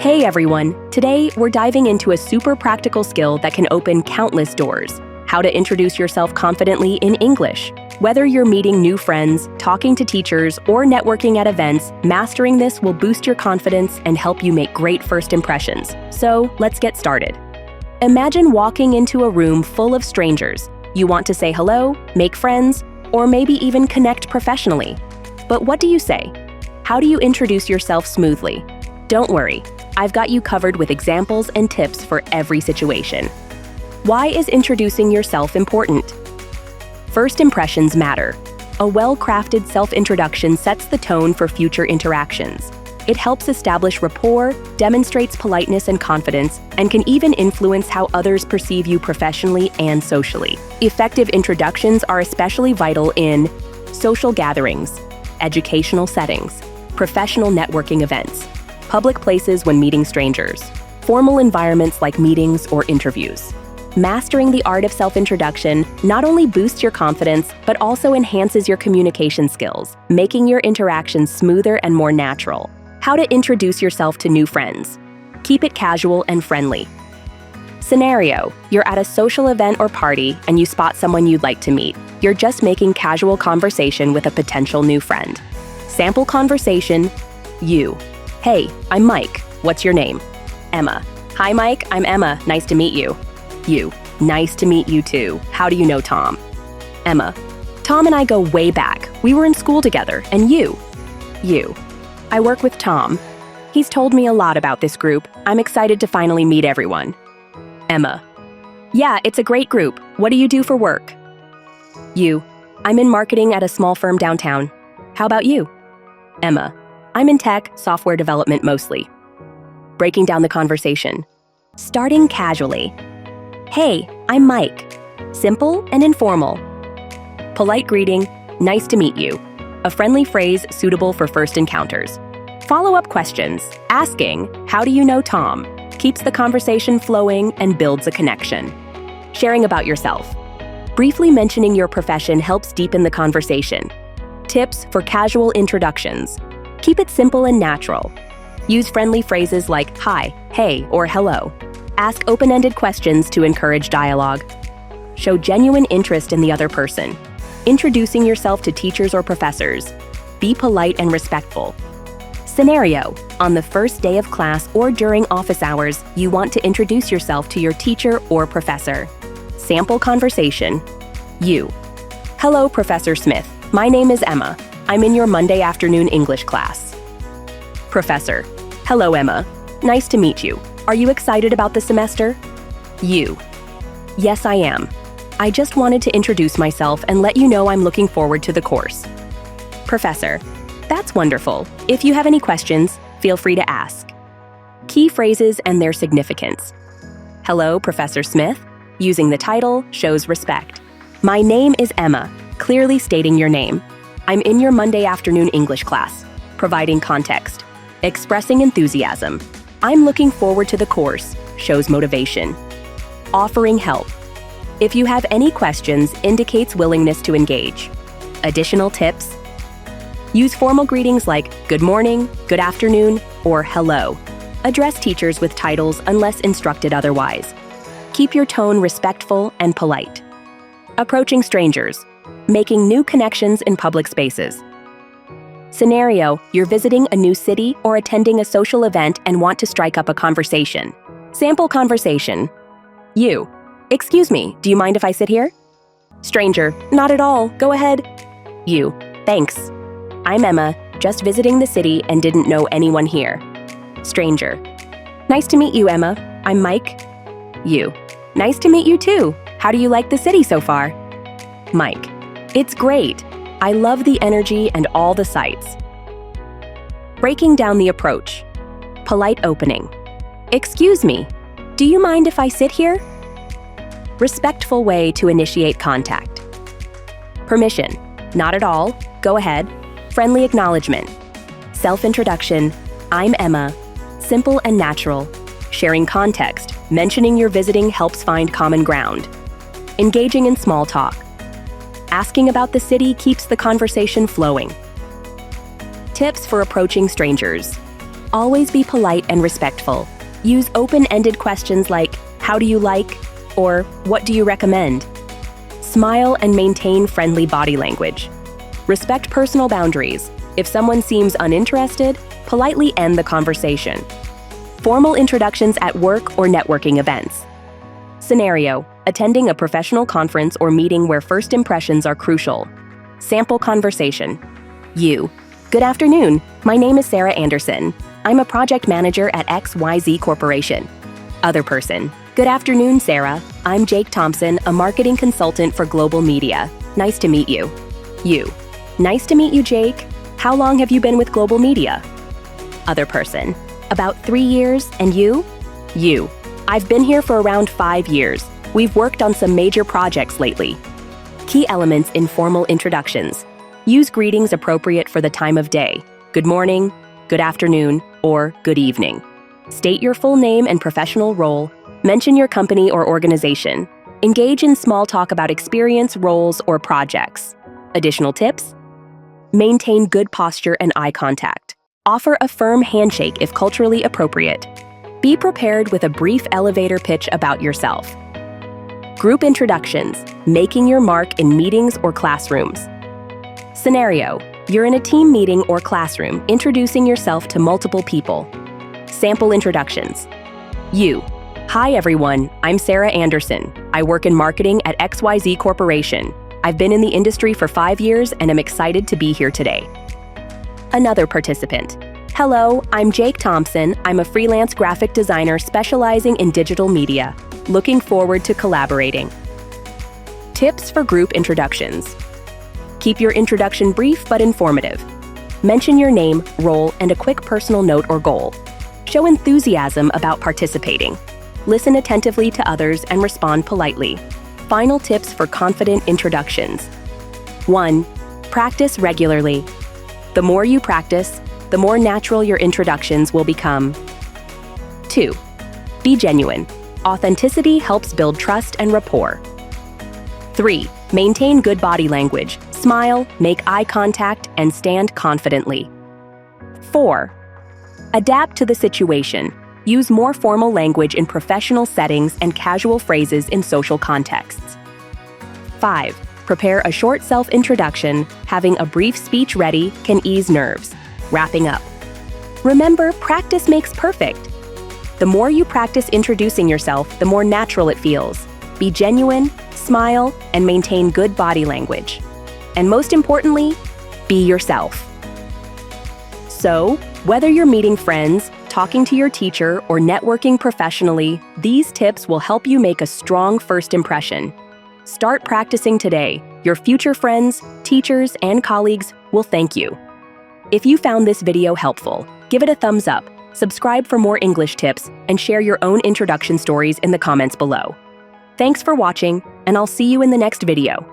Hey everyone! Today, we're diving into a super practical skill that can open countless doors: how to introduce yourself confidently in English. Whether you're meeting new friends, talking to teachers, or networking at events, mastering this will boost your confidence and help you make great first impressions. So, let's get started. Imagine walking into a room full of strangers. You want to say hello, make friends, or maybe even connect professionally. But what do you say? How do you introduce yourself smoothly? Don't worry, I've got you covered with examples and tips for every situation. Why is introducing yourself important? First impressions matter. A well-crafted self-introduction sets the tone for future interactions. It helps establish rapport, demonstrates politeness and confidence, and can even influence how others perceive you professionally and socially. Effective introductions are especially vital in social gatherings, educational settings, professional networking events, public places when meeting strangers, formal environments like meetings or interviews. Mastering the art of self-introduction not only boosts your confidence, but also enhances your communication skills, making your interactions smoother and more natural. How to introduce yourself to new friends. Keep it casual and friendly. Scenario: you're at a social event or party and you spot someone you'd like to meet. You're just making casual conversation with a potential new friend. Sample conversation: you. Hey, I'm Mike. What's your name? Emma. Hi Mike, I'm Emma. Nice to meet you. You. Nice to meet you too. How do you know Tom? Emma. Tom and I go way back. We were in school together. And you? You. I work with Tom. He's told me a lot about this group. I'm excited to finally meet everyone. Emma. Yeah, it's a great group. What do you do for work? You. I'm in marketing at a small firm downtown. How about you? Emma. I'm in tech, software development mostly. Breaking down the conversation. Starting casually. Hey, I'm Mike. Simple and informal. Polite greeting, nice to meet you. A friendly phrase suitable for first encounters. Follow-up questions, asking, how do you know Tom? Keeps the conversation flowing and builds a connection. Sharing about yourself. Briefly mentioning your profession helps deepen the conversation. Tips for casual introductions. Keep it simple and natural. Use friendly phrases like hi, hey, or hello. Ask open-ended questions to encourage dialogue. Show genuine interest in the other person. Introducing yourself to teachers or professors. Be polite and respectful. Scenario: on the first day of class or during office hours, you want to introduce yourself to your teacher or professor. Sample conversation. You. Hello, Professor Smith. My name is Emma. I'm in your Monday afternoon English class. Professor. Hello, Emma. Nice to meet you. Are you excited about the semester? You. Yes, I am. I just wanted to introduce myself and let you know I'm looking forward to the course. Professor. That's wonderful. If you have any questions, feel free to ask. Key phrases and their significance. Hello, Professor Smith. Using the title shows respect. My name is Emma, clearly stating your name. I'm in your Monday afternoon English class, providing context. Expressing enthusiasm. I'm looking forward to the course, shows motivation. Offering help. If you have any questions, indicates willingness to engage. Additional tips. Use formal greetings like good morning, good afternoon, or hello. Address teachers with titles unless instructed otherwise. Keep your tone respectful and polite. Approaching strangers. Making new connections in public spaces. Scenario: you're visiting a new city or attending a social event and want to strike up a conversation. Sample conversation. You. Excuse me, do you mind if I sit here? Stranger. Not at all, go ahead. You. Thanks. I'm Emma, just visiting the city and didn't know anyone here. Stranger. Nice to meet you, Emma. I'm Mike. You. Nice to meet you too. How do you like the city so far? Mike. It's great. I love the energy and all the sights. Breaking down the approach. Polite opening. Excuse me, do you mind if I sit here? Respectful way to initiate contact. Permission. Not at all. Go ahead. Friendly acknowledgement. Self-introduction. I'm Emma. Simple and natural. Sharing context. Mentioning you're visiting helps find common ground. Engaging in small talk. Asking about the city keeps the conversation flowing. Tips for approaching strangers. Always be polite and respectful. Use open-ended questions like, "How do you like?" or "What do you recommend?" Smile and maintain friendly body language. Respect personal boundaries. If someone seems uninterested, politely end the conversation. Formal introductions at work or networking events. Scenario: attending a professional conference or meeting where first impressions are crucial. Sample conversation. You: "Good afternoon. My name is Sarah Anderson. I'm a project manager at XYZ Corporation." Other person: "Good afternoon, Sarah. I'm Jake Thompson, a marketing consultant for Global Media. Nice to meet you." You: "Nice to meet you, Jake. How long have you been with Global Media?" Other person: "About 3 years, and you?" You: "I've been here for around 5 years. We've worked on some major projects lately." Key elements in formal introductions. Use greetings appropriate for the time of day. Good morning, good afternoon, or good evening. State your full name and professional role. Mention your company or organization. Engage in small talk about experience, roles, or projects. Additional tips: maintain good posture and eye contact. Offer a firm handshake if culturally appropriate. Be prepared with a brief elevator pitch about yourself. Group introductions, making your mark in meetings or classrooms. Scenario: you're in a team meeting or classroom, introducing yourself to multiple people. Sample introductions. You: "Hi everyone, I'm Sarah Anderson. I work in marketing at XYZ Corporation. I've been in the industry for 5 years and am excited to be here today." Another participant: "Hello, I'm Jake Thompson. I'm a freelance graphic designer specializing in digital media. Looking forward to collaborating." Tips for group introductions. Keep your introduction brief but informative. Mention your name, role, and a quick personal note or goal. Show enthusiasm about participating. Listen attentively to others and respond politely. Final tips for confident introductions. 1. Practice regularly. The more you practice, the more natural your introductions will become. 2. Be genuine. Authenticity helps build trust and rapport. 3. Maintain good body language. Smile, make eye contact, and stand confidently. 4. Adapt to the situation. Use more formal language in professional settings and casual phrases in social contexts. 5. Prepare a short self-introduction. Having a brief speech ready can ease nerves. Wrapping up. Remember, practice makes perfect. The more you practice introducing yourself, the more natural it feels. Be genuine, smile, and maintain good body language. And most importantly, be yourself. So, whether you're meeting friends, talking to your teacher, or networking professionally, these tips will help you make a strong first impression. Start practicing today. Your future friends, teachers, and colleagues will thank you. If you found this video helpful, give it a thumbs up, subscribe for more English tips, and share your own introduction stories in the comments below. Thanks for watching, and I'll see you in the next video.